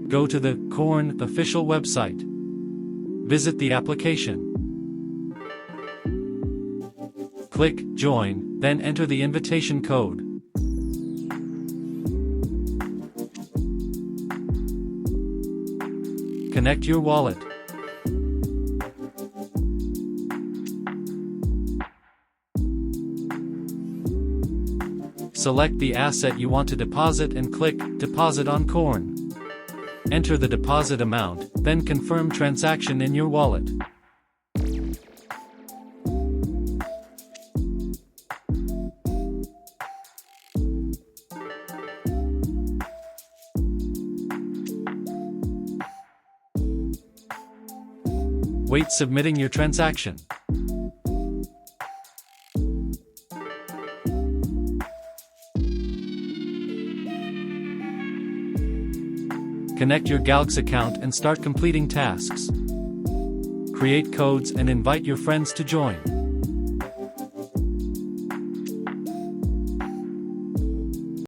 Go to the Corn official website. Visit the application. Click Join, then enter the invitation code. Connect your wallet. Select the asset you want to deposit and click Deposit on Corn. Enter the deposit amount, then confirm transaction in your wallet. Wait submitting your transaction. Connect your Galx account and start completing tasks. Create codes and invite your friends to join.